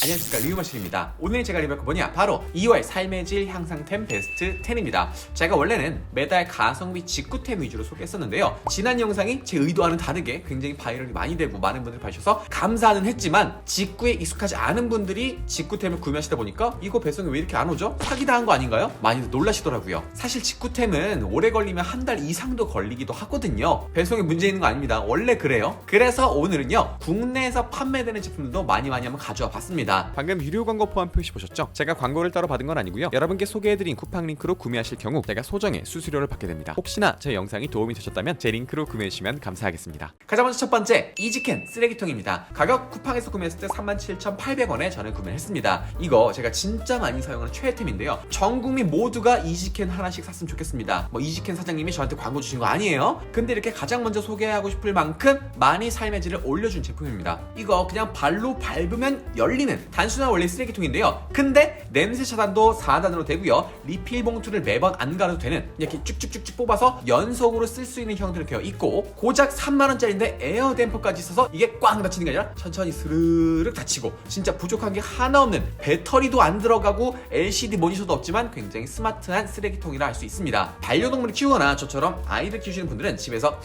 안녕하십니까, 리우머신입니다. 오늘 제가 리뷰할 거 뭐냐, 바로 2월 삶의 질 향상템 베스트 10입니다 제가 원래는 매달 가성비 직구템 위주로 소개했었는데요, 지난 영상이 제 의도와는 다르게 굉장히 바이럴이 많이 되고 많은 분들이 봐주셔서 감사는 했지만 직구에 익숙하지 않은 분들이 직구템을 구매하시다 보니까 이거 배송이 왜 이렇게 안 오죠? 사기당한 거 아닌가요? 많이들 놀라시더라고요. 사실 직구템은 오래 걸리면 한 달 이상도 걸리기도 하거든요. 배송에 문제 있는 거 아닙니다. 원래 그래요. 그래서 오늘은요, 국내에서 판매되는 제품들도 많이 한번 가져와 봤습니다. 방금 유료 광고 포함 표시 보셨죠? 제가 광고를 따로 받은 건 아니고요, 여러분께 소개해드린 쿠팡 링크로 구매하실 경우 제가 소정의 수수료를 받게 됩니다. 혹시나 제 영상이 도움이 되셨다면 제 링크로 구매해주시면 감사하겠습니다. 가장 먼저 첫 번째, 이지캔 쓰레기통입니다. 가격 쿠팡에서 구매했을 때 37,800원에 저는 구매를 했습니다. 이거 제가 진짜 많이 사용하는 최애템인데요, 전 국민 모두가 이지캔 하나씩 샀으면 좋겠습니다. 뭐 이지캔 사장님이 저한테 광고 주신 거 아니에요. 근데 이렇게 가장 먼저 소개하고 싶을 만큼 많이 삶의 질을 올려준 제품입니다. 이거 그냥 발로 밟으면 열리는 단순한 원래 쓰레기통인데요, 근데 냄새 차단도 4단으로 되고요, 리필 봉투를 매번 안 갈아도 되는, 이렇게 쭉쭉쭉쭉 뽑아서 연속으로 쓸 수 있는 형태로 되어 있고, 고작 3만원짜리인데 에어 댐퍼까지 있어서 이게 꽝 닫히는 게 아니라 천천히 스르륵 닫히고, 진짜 부족한 게 하나 없는, 배터리도 안 들어가고 LCD 모니터도 없지만 굉장히 스마트한 쓰레기통이라 할 수 있습니다. 반려동물을 키우거나 저처럼 아이를 키우시는 분들은 집에서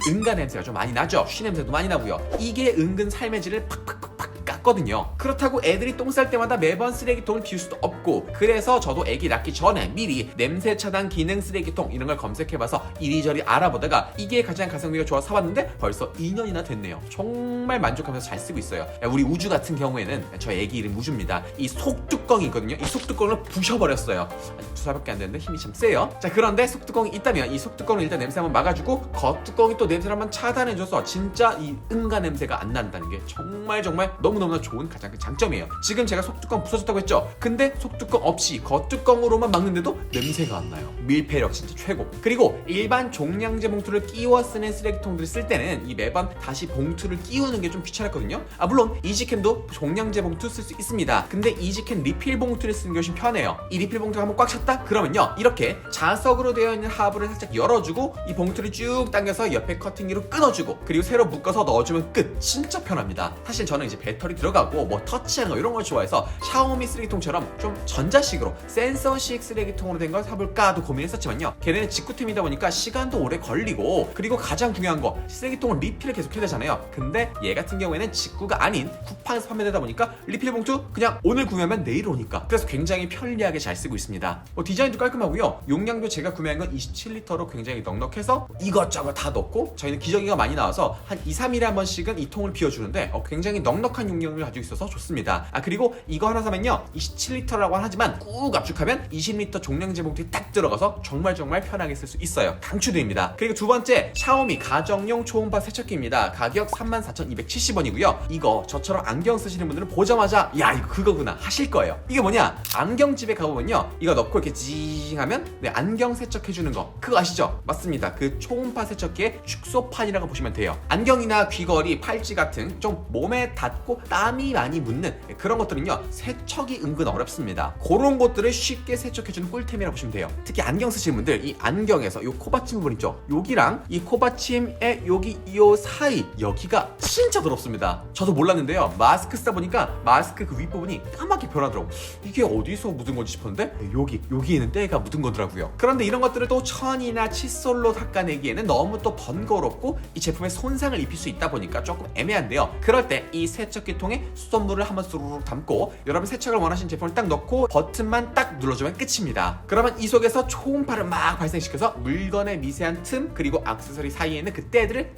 응가 냄새가 좀 많이 나죠. 쉬 냄새도 많이 나고요. 이게 은근 삶의 질을 팍팍팍팍 깎거든요. 그렇다고 애들이 똥 쌀 때마다 매번 쓰레기통을 비울 수도 없고, 그래서 저도 애기 낳기 전에 미리 냄새 차단 기능 쓰레기통 이런 걸 검색해봐서 이리저리 알아보다가 이게 가장 가성비가 좋아서 사봤는데 벌써 2년이나 됐네요. 정말 만족하면서 잘 쓰고 있어요. 우리 우주 같은 경우에는, 저 애기 이름 우주입니다, 이 속뚜껑이 있거든요. 이 속뚜껑을 부셔버렸어요. 아직 2살밖에 안 됐는데 힘이 참 세요. 자, 그런데 속뚜껑이 있다면 이 속뚜껑을 일단 냄새 한번 막아주고 겉뚜껑이 또 냄새를 한번 차단해줘서 진짜 이 응가 냄새가 안 난다는 게 정말 너무너무나 좋은 가장 큰 장점이에요. 지금 제가 속뚜껑 부서졌다고 했죠? 근데 속뚜껑 없이 겉뚜껑으로만 막는데도 냄새가 안 나요. 밀폐력 진짜 최고. 그리고 일반 종량제 봉투를 끼워 쓰는 쓰레기통들을 쓸 때는 이 매번 다시 봉투를 끼우는 게 좀 귀찮았거든요. 물론 이지캔도 종량제 봉투 쓸 수 있습니다. 근데 이지캔 리필 봉투를 쓰는 게 훨씬 편해요. 이 리필 봉투가 한번 꽉 찼다? 그러면요, 이렇게 자석으로 되어 있는 하부를 살짝 열어주고 이 봉투를 쭉 당겨서 옆에 커팅기로 끊어주고, 그리고 새로 묶어서 넣어주면 끝. 진짜 편합니다. 사실 저는 이제 배터리 들어가고 뭐 터치하는 거 이런 걸 좋아해서 샤오미 쓰레기통처럼 좀 전자식으로 센서식 쓰레기통으로 된 걸 사볼까도 고민했었지만요, 걔네는 직구템이다 보니까 시간도 오래 걸리고, 그리고 가장 중요한 거, 쓰레기통은 리필을 계속 해야 되잖아요. 근데 얘 같은 경우에는 직구가 아닌 쿠팡에서 판매되다 보니까 리필 봉투 그냥 오늘 구매하면 내일 오니까, 그래서 굉장히 편리하게 잘 쓰고 있습니다. 디자인도 깔끔하고요, 용량도 제가 구매한 건 27리터로 굉장히 넉넉해서 이것저것 다 넣고, 저희는 기저귀가 많이 나와서 한 2-3일에 한 번씩은 이 통을 비워주는데 굉장히 넉넉한 용량을 가지고 있어서 좋습니다. 그리고 이거 하나 사면요, 27리터라고 하지만 꾹 압축하면 20리터 종량제 봉투에 딱 들어가서 정말 편하게 쓸 수 있어요. 강추드립니다. 그리고 두 번째, 샤오미 가정용 초음파 세척기입니다. 가격 34,270원이고요 이거 저처럼 안경 쓰시는 분들은 보자마자 야, 이거 그거구나 하실 거예요. 이게 뭐냐, 안경집에 가보면요, 이거 넣고 이렇게 징 하면 안경 세척해주는 거, 그거 아시죠? 맞습니다. 그 초음파 세척기의 축소판이라고 보시면 돼요. 안경이나 귀걸이, 팔찌 같은 좀 몸에 닿고 땀이 많이 묻는 그런 것들은요, 세척이 은근 어렵습니다. 그런 것들을 쉽게 세척해주는 꿀템이라고 보시면 돼요. 특히 안경 쓰시는 분들, 이 안경에서 요 코받침 부분 있죠? 여기랑 이 코받침의 여기 요 사이, 여기가 진짜 더럽습니다. 저도 몰랐는데요, 마스크 쓰다 보니까 마스크 그 윗부분이 까맣게 변하더라고. 이게 어디서 묻은 건지 싶었는데 여기에는 때가 묻은 거더라고요. 그런데 이런 것들을 또 천이나 칫솔로 닦아내기에는 너무 또 번거롭고 이 제품에 손상을 입힐 수 있다 보니까 조금 애매한데요, 그럴 때 이 세척기통에 수돗물을 한번 쑥 담고 여러분 세척을 원하시는 제품을 딱 넣고 버튼만 딱 눌러주면 끝입니다. 그러면 이 속에서 초음파를 막 발생시켜서 물건의 미세한 틈 그리고 액세서리 사이에는 그 때들을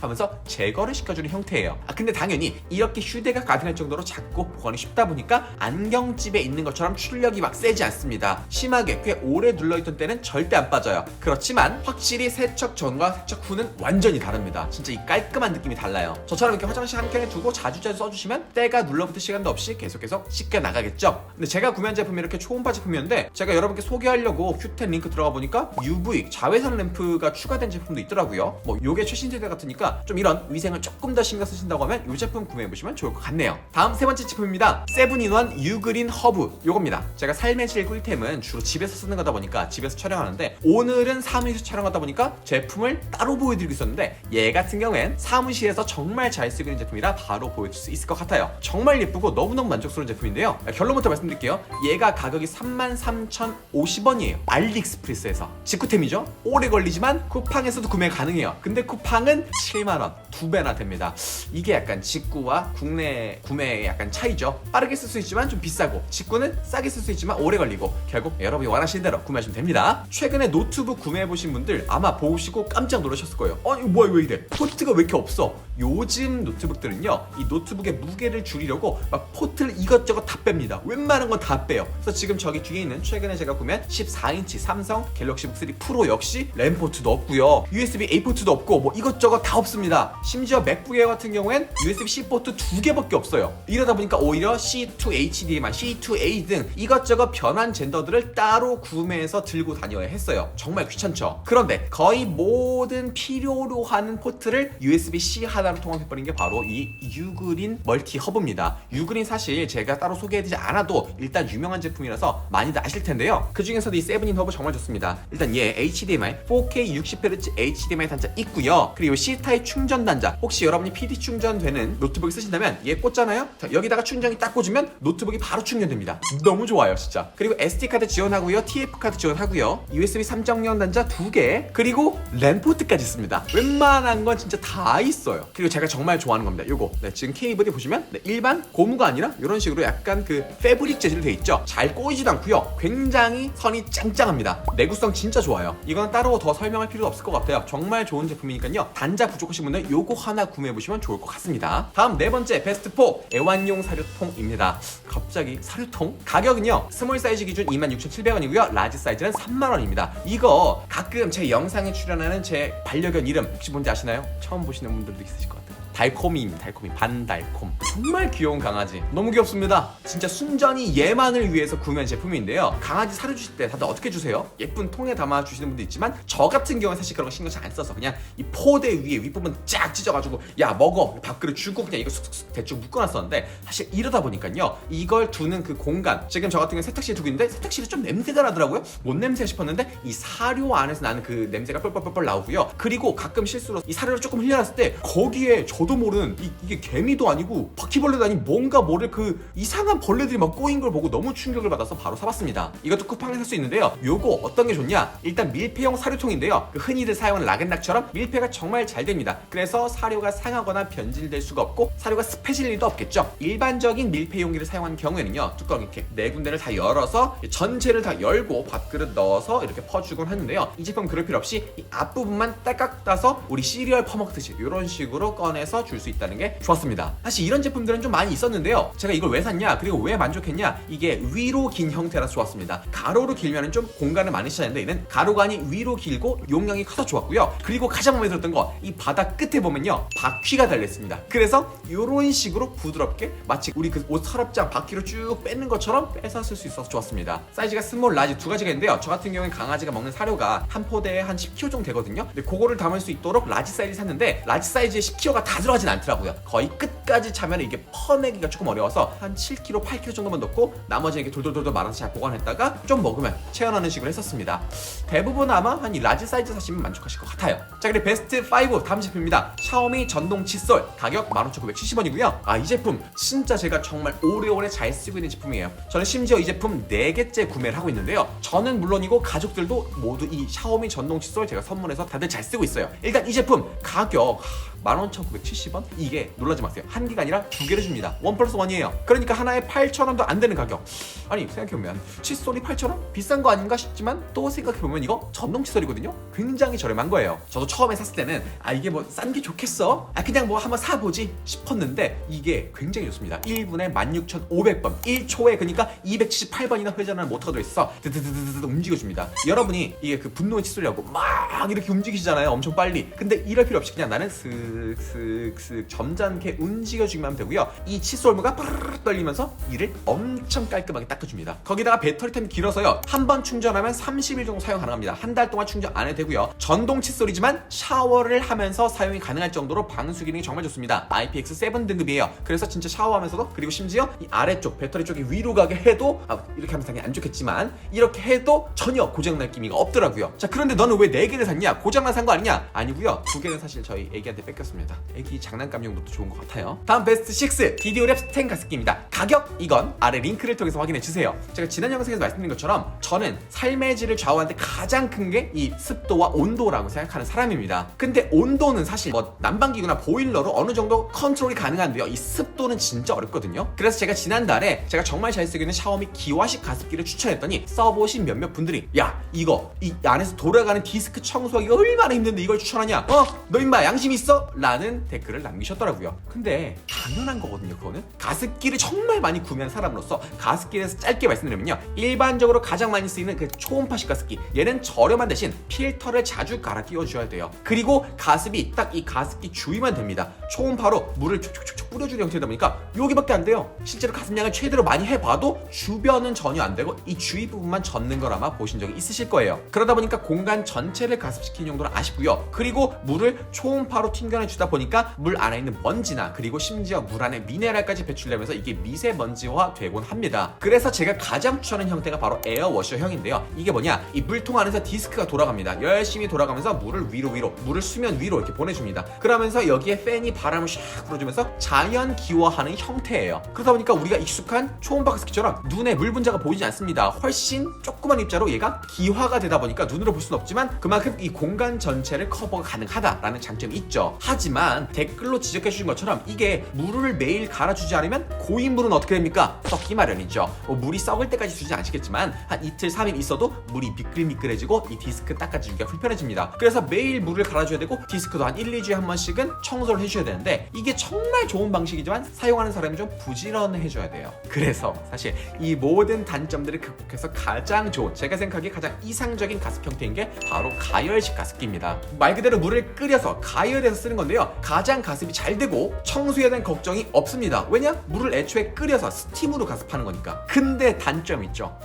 하면서 제거를 시켜주는 형태예요. 근데 당연히 이렇게 휴대가 가능할 정도로 작고 보관이 쉽다 보니까 안경집에 있는 것처럼 출력이 막 세지 않습니다. 심하게 꽤 오래 눌러있던 때는 절대 안 빠져요. 그렇지만 확실히 세척 전과 세척 후는 완전히 다릅니다. 진짜 이 깔끔한 느낌이 달라요. 저처럼 이렇게 화장실 한 켠에 두고 자주 써주시면 때가 눌러붙을 시간도 없이 계속해서 씻겨 나가겠죠. 근데 제가 구매한 제품이 이렇게 초음파 제품이었는데, 제가 여러분께 소개하려고 큐텐 링크 들어가 보니까 UV 자외선 램프가 추가된 제품도 있더라고요. 요게 최신 세대 같으니까 있습니다. 좀 이런 위생을 조금 더 신경 쓰신다고 하면 이 제품 구매해보시면 좋을 것 같네요. 다음 세 번째 제품입니다. 세븐인원 유그린 허브 요겁니다. 제가 삶의 질 꿀템은 주로 집에서 쓰는 거다 보니까 집에서 촬영하는데 오늘은 사무실에서 촬영하다 보니까 제품을 따로 보여드리고 있었는데 얘 같은 경우엔 사무실에서 정말 잘 쓰고 있는 제품이라 바로 보여줄 수 있을 것 같아요. 정말 예쁘고 너무너무 만족스러운 제품인데요. 결론부터 말씀드릴게요. 얘가 가격이 33,050원이에요. 알리익스프레스에서 직구템이죠. 오래 걸리지만 쿠팡에서도 구매 가능해요. 근데 쿠팡은 7만원 2배나 됩니다. 이게 약간 직구와 국내 구매의 약간 차이죠. 빠르게 쓸 수 있지만 좀 비싸고 직구는 싸게 쓸 수 있지만 오래 걸리고 결국 여러분이 원하시는 대로 구매하시면 됩니다. 최근에 노트북 구매해보신 분들 아마 보시고 깜짝 놀라셨을 거예요. 이거 뭐야 왜 이래? 포트가 왜 이렇게 없어? 요즘 노트북들은요 이 노트북의 무게를 줄이려고 막 포트를 이것저것 다 뺍니다. 웬만한 건 다 빼요. 그래서 지금 저기 뒤에 있는 최근에 제가 구매한 14인치 삼성 갤럭시 북 3 프로 역시 램 포트도 없고요. USB A 포트도 없고 뭐 이것저것 다 없습니다. 심지어 맥북 에어 같은 경우엔 USB-C 포트 2개밖에 없어요. 이러다 보니까 오히려 C2 HDMI, C2A 등 이것저것 변환 젠더들을 따로 구매해서 들고 다녀야 했어요. 정말 귀찮죠? 그런데 거의 모든 필요로 하는 포트를 USB-C 하나로 통합해버린 게 바로 이 유그린 멀티 허브입니다. 유그린 사실 제가 따로 소개해드리지 않아도 일단 유명한 제품이라서 많이들 아실 텐데요. 그 중에서도 이 세븐인 허브 정말 좋습니다. 일단 얘 HDMI 4K 60Hz HDMI 단자 있고요. 그리고 C타입 충전 단자. 혹시 여러분이 PD 충전되는 노트북을 쓰신다면 얘 꽂잖아요. 자, 여기다가 충전이 딱 꽂으면 노트북이 바로 충전됩니다. 너무 좋아요 진짜. 그리고 SD카드 지원하고요. TF카드 지원하고요. USB 3.0 단자 2개 그리고 랜 포트까지 있습니다. 웬만한 건 진짜 다 있어요. 그리고 제가 정말 좋아하는 겁니다. 요거 지금 케이블이 보시면 일반 고무가 아니라 이런 식으로 약간 그 패브릭 재질로 돼 있죠. 잘 꼬이지도 않고요. 굉장히 선이 짱짱합니다. 내구성 진짜 좋아요. 이건 따로 더 설명할 필요도 없을 것 같아요. 정말 좋은 제품이니까요. 단자 부족하신 분들 요거 하나 구매해보시면 좋을 것 같습니다. 다음 네 번째 베스트 4 애완용 사료통입니다. 갑자기 사료통? 가격은요 스몰 사이즈 기준 26,700원이고요 라지 사이즈는 3만원입니다. 이거 가끔 제 영상에 출연하는 제 반려견 이름 혹시 뭔지 아시나요? 처음 보시는 분들도 있으실 것 같아요. 달콤이입니다. 달콤이 반달콤. 정말 귀여운 강아지. 너무 귀엽습니다. 진짜 순전히 얘만을 위해서 구매한 제품인데요. 강아지 사료 주실 때 다들 어떻게 주세요? 예쁜 통에 담아 주시는 분도 있지만 저 같은 경우는 사실 그런 거 신경 잘 안 써서 그냥 이 포대 위에 윗부분 쫙 찢어가지고 야 먹어 밥그릇 주고 그냥 이거 쑥쑥 대충 묶어놨었는데 사실 이러다 보니까요 이걸 두는 그 공간 지금 저 같은 경우는 세탁실에 두고 있는데 세탁실이 좀 냄새가 나더라고요. 뭔 냄새 싶었는데 이 사료 안에서 나는 그 냄새가 뻘뻘뻘 나오고요. 그리고 가끔 실수로 이 사료를 조금 흘려놨을 때 거기에 저도 모르는 이게 개미도 아니고 바퀴벌레도 아닌 뭔가 모를 그 이상한 벌레들이 막 꼬인 걸 보고 너무 충격을 받아서 바로 사봤습니다. 이것도 쿠팡에 살 수 있는데요. 요거 어떤 게 좋냐? 일단 밀폐용 사료통인데요. 그 흔히들 사용하는 락앤락처럼 밀폐가 정말 잘 됩니다. 그래서 사료가 상하거나 변질될 수가 없고 사료가 습해질 일도 없겠죠. 일반적인 밀폐 용기를 사용하는 경우에는요. 뚜껑 이렇게 네 군데를 다 열어서 전체를 다 열고 밥그릇 넣어서 이렇게 퍼주곤 하는데요. 이 제품 그럴 필요 없이 이 앞부분만 딸깍 따서 우리 시리얼 퍼먹듯이 이런 식으로 꺼내서 줄 수 있다는 게 좋았습니다. 사실 이런 제품들은 좀 많이 있었는데요. 제가 이걸 왜 샀냐 그리고 왜 만족했냐 이게 위로 긴 형태라서 좋았습니다. 가로로 길면 좀 공간을 많이 쓰는데 얘는 가로가 아닌 위로 길고 용량이 커서 좋았고요. 그리고 가장 마음에 들었던 거 이 바닥 끝에 보면요 바퀴가 달려있습니다. 그래서 이런 식으로 부드럽게 마치 우리 그 옷 서랍장 바퀴로 쭉 빼는 것처럼 빼서 쓸 수 있어서 좋았습니다. 사이즈가 스몰, 라지 두 가지가 있는데요. 저 같은 경우는 강아지가 먹는 사료가 한 포대에 한 10kg 정도 되거든요. 근데 그거를 담을 수 있도록 라지 사이즈 샀는데 라지 사이즈에 10kg가 다 들어가진 않더라고요. 거의 끝까지 차면 이게 퍼내기가 조금 어려워서 한 7kg, 8kg 정도만 넣고 나머지 이렇게 돌돌돌 말아서 잘 보관했다가 좀 먹으면 체온하는 식으로 했었습니다. 대부분 아마 한 이 라지 사이즈 사시면 만족하실 것 같아요. 자, 그리고 베스트 5 다음 제품입니다. 샤오미 전동 칫솔 가격 15,970원이고요. 이 제품 진짜 제가 정말 오래오래 잘 쓰고 있는 제품이에요. 저는 심지어 이 제품 4개째 구매를 하고 있는데요. 저는 물론이고 가족들도 모두 이 샤오미 전동 칫솔 제가 선물해서 다들 잘 쓰고 있어요. 일단 이 제품 가격 11,970원? 이게 놀라지 마세요. 한 개가 아니라 2개를 줍니다. 1+1이에요. 그러니까 하나에 8,000원도 안 되는 가격. 아니 생각해보면 칫솔이 8,000원? 비싼 거 아닌가 싶지만 또 생각해보면 이거 전동 칫솔이거든요? 굉장히 저렴한 거예요. 저도 처음에 샀을 때는 이게 뭐 싼 게 좋겠어? 그냥 뭐 한번 사보지 싶었는데 이게 굉장히 좋습니다. 1분에 16,500번 1초에 그러니까 278번이나 회전하는 모터가 들어있어 드드드드드 움직여줍니다. 여러분이 이게 그 분노의 칫솔이라고 막 이렇게 움직이시잖아요. 엄청 빨리. 근데 이럴 필요 없이 그냥 나는 슥 슥슥슥 점잖게 움직여주기만 하면 되고요. 이 칫솔 올무가 빠르르 떨리면서 이를 엄청 깔끔하게 닦아줍니다. 거기다가 배터리 타임이 길어서요. 한 번 충전하면 30일 정도 사용 가능합니다. 한 달 동안 충전 안 해도 되고요. 전동 칫솔이지만 샤워를 하면서 사용이 가능할 정도로 방수 기능이 정말 좋습니다. IPX7 등급이에요. 그래서 진짜 샤워하면서도, 그리고 심지어 이 아래쪽 배터리 쪽이 위로 가게 해도 이렇게 하면 당연히 안 좋겠지만 이렇게 해도 전혀 고장날 기미가 없더라고요. 자, 그런데 너는 왜 4개를 샀냐? 고장난 산 거 아니냐? 아니고요. 2개는 사실 저희 애기한테 뺏겼습니다. 애기 장난감용도도 좋은 것 같아요. 다음 베스트 6 디디오랩 스텐 가습기입니다. 가격 이건 아래 링크를 통해서 확인해 주세요. 제가 지난 영상에서 말씀드린 것처럼 저는 삶의 질을 좌우하는데 가장 큰 게 이 습도와 온도라고 생각하는 사람입니다. 근데 온도는 사실 뭐 난방기구나 보일러로 어느 정도 컨트롤이 가능한데요. 이 습도는 진짜 어렵거든요. 그래서 제가 지난달에 제가 정말 잘 쓰고 있는 샤오미 기화식 가습기를 추천했더니 써보신 몇몇 분들이 야 이거 이 안에서 돌아가는 디스크 청소하기가 얼마나 힘든데 이걸 추천하냐? 너 임마 양심 있어? 라는 댓글을 남기셨더라고요. 근데 당연한 거거든요. 그거는 가습기를 정말 많이 구매한 사람으로서 가습기에 대해서 짧게 말씀드리면요, 일반적으로 가장 많이 쓰이는 그 초음파식 가습기, 얘는 저렴한 대신 필터를 자주 갈아 끼워줘야 돼요. 그리고 가습이 딱 이 가습기 주위만 됩니다. 초음파로 물을 촉촉촉 뿌려주는 형태다 보니까 여기밖에 안 돼요. 실제로 가습량을 최대로 많이 해봐도 주변은 전혀 안 되고 이 주위 부분만 젖는 걸 아마 보신 적이 있으실 거예요. 그러다 보니까 공간 전체를 가습시키는 용도는 아쉽고요. 그리고 물을 초음파로 튕겨내주다 보니까 물 안에 있는 먼지나 그리고 심지어 물 안에 미네랄까지 배출되면서 이게 미세먼지화 되곤 합니다. 그래서 제가 가장 추천하는 형태가 바로 에어워셔형인데요. 이게 뭐냐, 이 물통 안에서 디스크가 돌아갑니다. 열심히 돌아가면서 물을 위로 물을 수면 위로 이렇게 보내줍니다. 그러면서 여기에 팬이 바람을 샥 불어주면서 자연 기화하는 형태예요. 그러다 보니까 우리가 익숙한 초음파 가습기처럼 눈에 물 분자가 보이지 않습니다. 훨씬 조그만 입자로 얘가 기화가 되다 보니까 눈으로 볼 수는 없지만 그만큼 이 공간 전체를 커버가 가능하다라는 장점이 있죠. 하지만 댓글로 지적해 주신 것처럼 이게 물을 매일 갈아주지 않으면 고인물은 어떻게 됩니까? 썩기 마련이죠. 물이 썩을 때까지 주지 않으시겠지만 한 이틀 3일 있어도 물이 미끌미끌해지고 이 디스크 닦아주기가 불편해집니다. 그래서 매일 물을 갈아줘야 되고 디스크도 한 1, 2주에 한 번씩은 청소를 해주셔야 되는데 이게 정말 좋은 방식이지만 사용하는 사람이 좀 부지런해줘야 돼요. 그래서 사실 이 모든 단점들을 극복해서 가장 좋은, 제가 생각하기에 가장 이상적인 가습 형태인 게 바로 가열식 가습기입니다. 말 그대로 물을 끓여서 가열해서 쓰는 건데요. 가장 가습이 잘 되고 청소에 대한 걱정이 없습니다. 왜냐? 물을 애초에 끓여서 스팀으로 가습하는 거니까. 근데 단점이 있죠.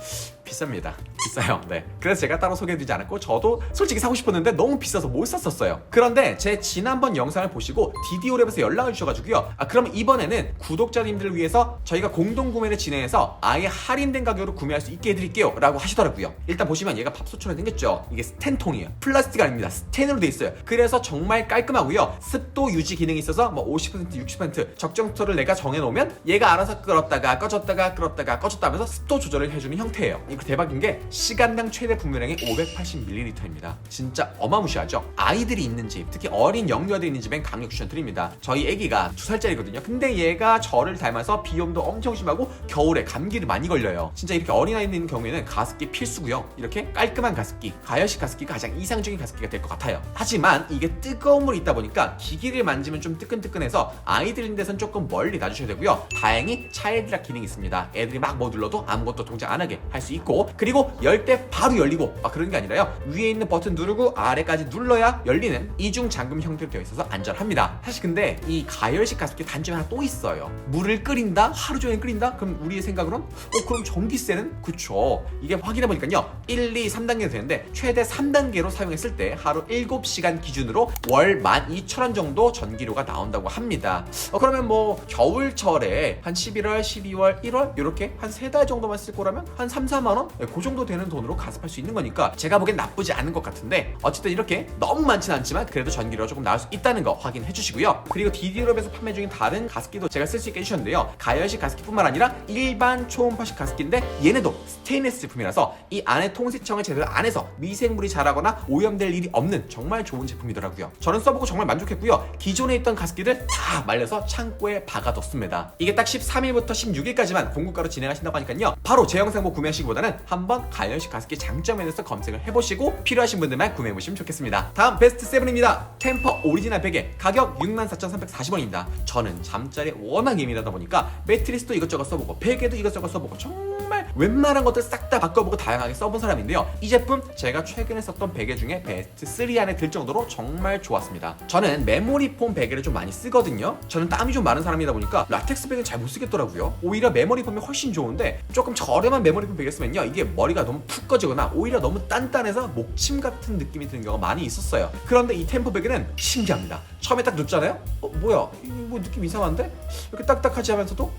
비쌉니다. 비싸요. 네. 그래서 제가 따로 소개해드리지 않았고 저도 솔직히 사고 싶었는데 너무 비싸서 못 샀었어요. 그런데 제 지난번 영상을 보시고 디디오랩에서 연락을 주셔가지고요. 그럼 이번에는 구독자님들을 위해서 저희가 공동 구매를 진행해서 아예 할인된 가격으로 구매할 수 있게 해드릴게요 라고 하시더라고요. 일단 보시면 얘가 밥솥처럼 생겼죠. 이게 스텐통이에요. 플라스틱 아닙니다. 스텐으로 돼 있어요. 그래서 정말 깔끔하고요. 습도 유지 기능이 있어서 뭐 50% 60% 적정 습도를 내가 정해놓으면 얘가 알아서 끓었다가 꺼졌다가 끓었다가 꺼졌다 하면서 습도 조절을 해주는 형태예요. 이거 대박인 게 시간당 최대 분무량이 580ml입니다. 진짜 어마무시하죠. 아이들이 있는 집, 특히 어린 영유아들이 있는 집엔 강력 추천드립니다. 저희 애기가 2살짜리거든요. 근데 얘가 저를 닮아서 비염도 엄청 심하고 겨울에 감기를 많이 걸려요. 진짜 이렇게 어린아이들 있는 경우에는 가습기 필수고요. 이렇게 깔끔한 가습기, 가열식 가습기가 가장 이상적인 가습기가 될 것 같아요. 하지만 이게 뜨거운 물이 있다 보니까 기기를 만지면 좀 뜨끈뜨끈해서 아이들 있는 데선 조금 멀리 놔주셔야 되고요. 다행히 차일드락 기능이 있습니다. 애들이 막 뭐 눌러도 아무것도 동작 안 하게 할 수 있고, 그리고 열 때 바로 열리고 그런 게 아니라요. 위에 있는 버튼 누르고 아래까지 눌러야 열리는 이중 잠금 형태로 되어 있어서 안전합니다. 사실 근데 이 가열식 가습기 단점이 하나 또 있어요. 물을 끓인다? 하루 종일 끓인다? 그럼 우리의 생각으로는 그럼 전기세는? 그쵸. 이게 확인해 보니까요. 1, 2, 3단계도 되는데 최대 3단계로 사용했을 때 하루 7시간 기준으로 월 12,000원 정도 전기료가 나온다고 합니다. 그러면 뭐 겨울철에 한 11월, 12월, 1월 이렇게 한 3달 정도만 쓸 거라면 한 3, 4만 원? 그 정도 되는 돈으로 가습할 수 있는 거니까 제가 보기엔 나쁘지 않은 것 같은데, 어쨌든 이렇게 너무 많진 않지만 그래도 전기료가 조금 나올 수 있다는 거 확인해 주시고요. 그리고 디디오랩에서 판매 중인 다른 가습기도 제가 쓸 수 있게 해주셨는데요. 가열식 가습기뿐만 아니라 일반 초음파식 가습기인데 얘네도 스테인리스 제품이라서 이 안에 통세청을 제대로 안 해서 미생물이 자라거나 오염될 일이 없는 정말 좋은 제품이더라고요. 저는 써보고 정말 만족했고요. 기존에 있던 가습기를 다 말려서 창고에 박아뒀습니다. 이게 딱 13일부터 16일까지만 공급가로 진행하신다고 하니까요. 바로 제 영상 보고 구매하시기보다 보다는 한번 가연식 가습기 장점에 대해서 검색을 해보시고 필요하신 분들만 구매해보시면 좋겠습니다. 다음 베스트 7입니다. 템퍼 오리지널 베개 가격 64,340원입니다. 저는 잠자리에 워낙 예민하다 보니까 매트리스도 이것저것 써보고 베개도 이것저것 써보고 정말 웬만한 것들 싹 다 바꿔보고 다양하게 써본 사람인데요. 이 제품 제가 최근에 썼던 베개 중에 베스트 3 안에 들 정도로 정말 좋았습니다. 저는 메모리 폼 베개를 좀 많이 쓰거든요. 저는 땀이 좀 많은 사람이다 보니까 라텍스 베개는 잘 못 쓰겠더라고요. 오히려 메모리 폼이 훨씬 좋은데 조금 저렴한 메모리 폼 베개 쓰면요, 이게 머리가 너무 푹 꺼지거나 오히려 너무 단단해서 목침 같은 느낌이 드는 경우가 많이 있었어요. 그런데 이 템퍼 베개는 신기합니다. 처음에 딱 눕잖아요? 뭐야? 뭐 느낌 이상한데? 이렇게 딱딱하지 하면서도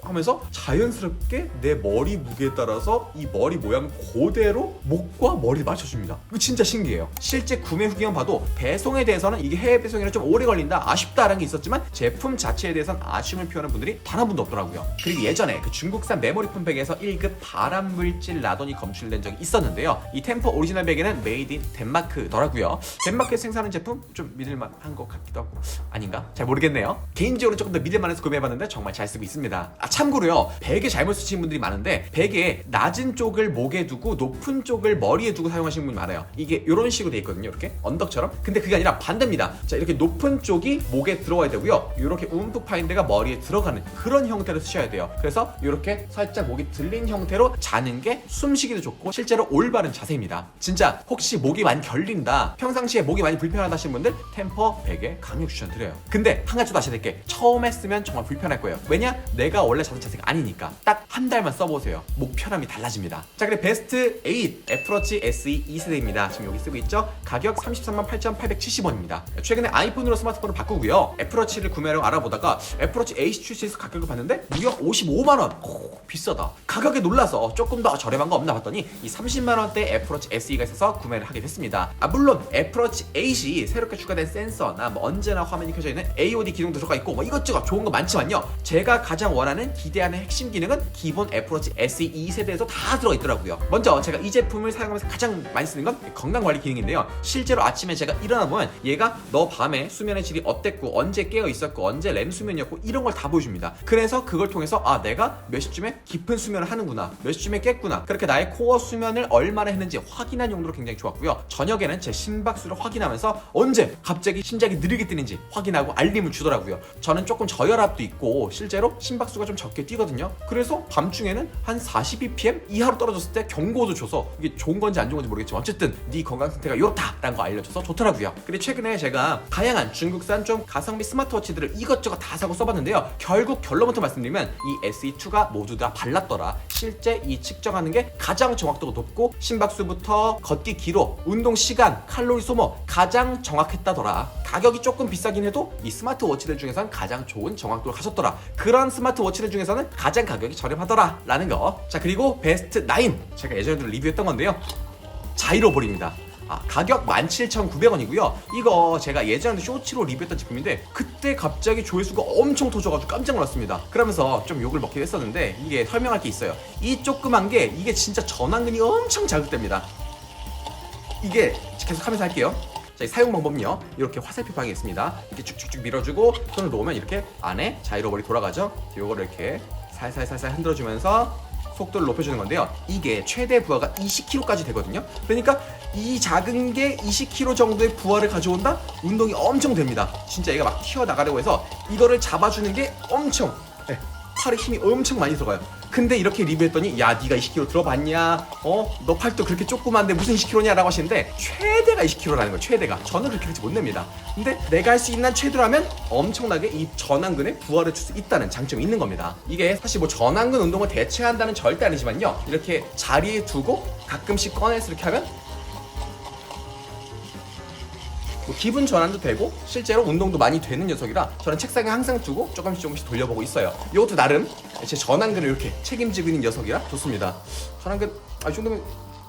하면서 자연스럽게 내 머리 무게에 따라서 이 머리 모양 그대로 목과 머리를 맞춰줍니다. 이거 진짜 신기해요. 실제 구매 후기만 봐도 배송에 대해서는 이게 해외 배송이라 좀 오래 걸린다, 아쉽다라는 게 있었지만 제품 자체에 대해서는 아쉬움을 표현한 분들이 단 한 분도 없더라고요. 그리고 예전에 그 중국산 메모리 폼 베개에서 1급 발암물질 라돈이 검출된 적이 있었는데요. 이 템퍼 오리지널 베개는 메이드 인 덴마크더라고요. 덴마크에서 생산하는 제품 좀 믿을만한 것 같기도 하고 아닌가? 잘 모르겠네요. 개인적으로 조금 더 믿을만해서 구매해봤는데 정말 잘 쓰고 있습니다. 참고로요, 베개 잘못 쓰시는 분들이 많은데 베개 낮은 쪽을 목에 두고 높은 쪽을 머리에 두고 사용하시는 분이 많아요. 이게 이런 식으로 돼 있거든요. 이렇게 언덕처럼. 근데 그게 아니라 반대입니다. 자, 이렇게 높은 쪽이 목에 들어와야 되고요, 이렇게 움푹 파인 데가 머리에 들어가는 그런 형태로 쓰셔야 돼요. 그래서 이렇게 살짝 목이 들린 형태로 자는 게 숨쉬기도 좋고 실제로 올바른 자세입니다. 진짜 혹시 목이 많이 결린다, 평상시에 목이 많이 불편하다 하시는 분들 템퍼 베개 강력 추천드려요. 근데 한 가지 더 아셔야 될 게, 처음에 쓰면 정말 불편할 거예요. 왜냐? 내가 원래 자는 자세가 아니니까. 딱 한 달만 써보세요. 목 편함이 달라집니다. 자, 그리고 베스트 8 애플워치 SE 2세대입니다. 지금 여기 쓰고 있죠? 가격 338,870원입니다. 최근에 아이폰으로 스마트폰을 바꾸고요, 애플워치를 구매하려고 알아보다가 애플워치 AC 출시해서 가격을 봤는데 무려 55만원. 비싸다. 가격에 놀라서 조금 더 저렴한 거 없나 봤더니 이 30만원대 애플워치 SE가 있어서 구매를 하게 됐습니다. 물론 애플워치 8이 새롭게 추가된 센서나 언제나 화면이 켜져 있는 AOD 기능도 들어가 있고 이것저것 좋은 거 많지만요, 제가 가장 원하는 기대하는 핵심 기능은 기본 애플워치 SE 2세대에서 다 들어있더라고요. 먼저 제가 이 제품을 사용하면서 가장 많이 쓰는 건 건강관리 기능인데요. 실제로 아침에 제가 일어나 보면 얘가 너 밤에 수면의 질이 어땠고 언제 깨어 있었고 언제 렘 수면이었고 이런 걸 다 보여줍니다. 그래서 그걸 통해서 내가 몇 시쯤에 깊은 수면을 하는구나, 몇 시쯤에 깼구나, 그렇게 나의 코어 수면을 얼마나 했는지 확인한 용도로 굉장히 좋았고요. 저녁에는 제 심박수를 확인하면서 언제 갑자기 심장이 느리게 뛰는지 확인하고 알림을 주더라고요. 저는 조금 저혈압도 있고 실제로 심박수가 좀 적게 뛰거든요. 그래서 밤중에는 한 40bpm 이하로 떨어졌을 때 경고도 줘서, 이게 좋은 건지 안 좋은 건지 모르겠지만 어쨌든 네 건강 상태가 이렇다라는 거 알려줘서 좋더라고요. 그리고 최근에 제가 다양한 중국산 좀 가성비 스마트워치들을 이것저것 다 사고 써봤는데요, 결국 결론부터 말씀드리면 이 SE2가 모두 다 발랐더라. 실제 이 측정하는 게 가장 정확도가 높고 심박수부터 걷기 기록, 운동 시간, 칼로리 소모 가장 정확했다더라. 가격이 조금 비싸긴 해도 이 스마트워치들 중에서는 가장 좋은 정확도를 가졌더라. 그런 스마트워치들 중에서는 가장 가격이 저렴하더라 라는 거. 자, 그리고 베스트 9, 제가 예전에도 리뷰했던 건데요, 자이로볼입니다. 가격 17,900원이고요 이거 제가 예전에 쇼츠로 리뷰했던 제품인데 그때 갑자기 조회수가 엄청 터져가지고 깜짝 놀랐습니다. 그러면서 좀 욕을 먹기도 했었는데 이게 설명할 게 있어요. 이 조그만 게 이게 진짜 전완근이 엄청 자극됩니다. 이게 계속 하면서 할게요. 자, 사용 방법은요, 이렇게 화살표 방이 있습니다. 이렇게 쭉쭉쭉 밀어주고 손을 놓으면 이렇게 안에 자이로볼이 돌아가죠. 요거를 이렇게 살살살살 흔들어주면서 속도를 높여주는 건데요, 이게 최대 부하가 20kg까지 되거든요. 그러니까 이 작은 게 20kg 정도의 부하를 가져온다? 운동이 엄청 됩니다. 진짜 얘가 막 튀어나가려고 해서 이거를 잡아주는 게 엄청, 팔에 힘이 엄청 많이 들어가요. 근데 이렇게 리뷰했더니 야, 네가 20kg 들어봤냐? 너 팔도 그렇게 조그만데 무슨 20kg냐? 라고 하시는데 최대가 20kg라는 거예요. 최대가. 저는 그렇게 못 냅니다. 근데 내가 할 수 있는 최대라면 엄청나게 이 전완근에 부하를 줄 수 있다는 장점이 있는 겁니다. 이게 사실 뭐 전완근 운동을 대체한다는 절대 아니지만요, 이렇게 자리에 두고 가끔씩 꺼내서 이렇게 하면 뭐 기분 전환도 되고 실제로 운동도 많이 되는 녀석이라 저는 책상에 항상 두고 조금씩 돌려보고 있어요. 이것도 나름 제 전완근을 이렇게 책임지고 있는 녀석이라 좋습니다. 전완근 이 정도면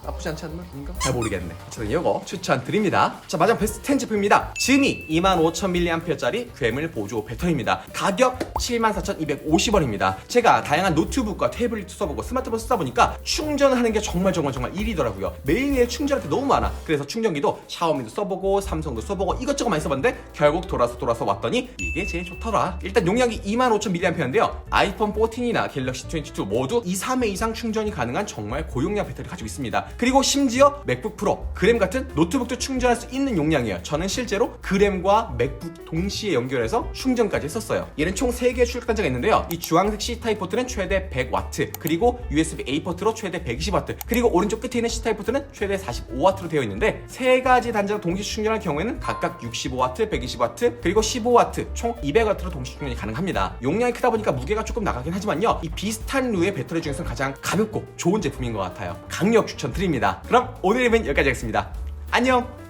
나쁘지 않지 않나? 인가? 잘 모르겠네. 어쨌든 이거 추천드립니다. 자, 마지막 베스트 10 제품입니다. 즈미 25,000mAh짜리 괴물 보조 배터리입니다. 가격 74,250원입니다. 제가 다양한 노트북과 태블릿 써보고 스마트폰 쓰다 보니까 충전을 하는 게 정말 일이더라고요. 매일매일 충전할 때 너무 많아. 그래서 충전기도 샤오미도 써보고 삼성도 써보고 이것저것 많이 써봤는데 결국 돌아서 왔더니 이게 제일 좋더라. 일단 용량이 25,000mAh인데요. 아이폰 14이나 갤럭시 22 모두 2, 3회 이상 충전이 가능한 정말 고용량 배터리를 가지고 있습니다. 그리고 심지어 맥북 프로, 그램 같은 노트북도 충전할 수 있는 용량이에요. 저는 실제로 그램과 맥북 동시에 연결해서 충전까지 했었어요. 얘는 총 3개의 출력 단자가 있는데요. 이 주황색 C타입 포트는 최대 100W, 그리고 USB-A 포트로 최대 120W, 그리고 오른쪽 끝에 있는 C타입 포트는 최대 45W로 되어 있는데 3가지 단자가 동시 충전할 경우에는 각각 65W, 120W, 그리고 15W, 총 200W로 동시 충전이 가능합니다. 용량이 크다 보니까 무게가 조금 나가긴 하지만요. 이 비슷한 류의 배터리 중에서는 가장 가볍고 좋은 제품인 것 같아요. 강력 추천드립니다. 그럼 오늘 리뷰는 여기까지 하겠습니다. 안녕!